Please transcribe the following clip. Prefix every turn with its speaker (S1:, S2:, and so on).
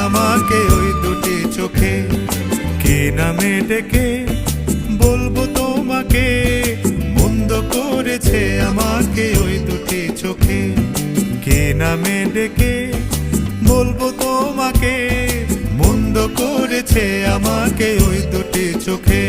S1: আমাকে ওই দুটি চোখে। কি নামে ডেকে বলবো তোমাকে, বন্ধ করেছে আমাকে ওই দুটি চোখে। কি নামে ডেকে বলবো তোমাকে, বন্ধ করেছে আমাকে ওই দুটি চোখে।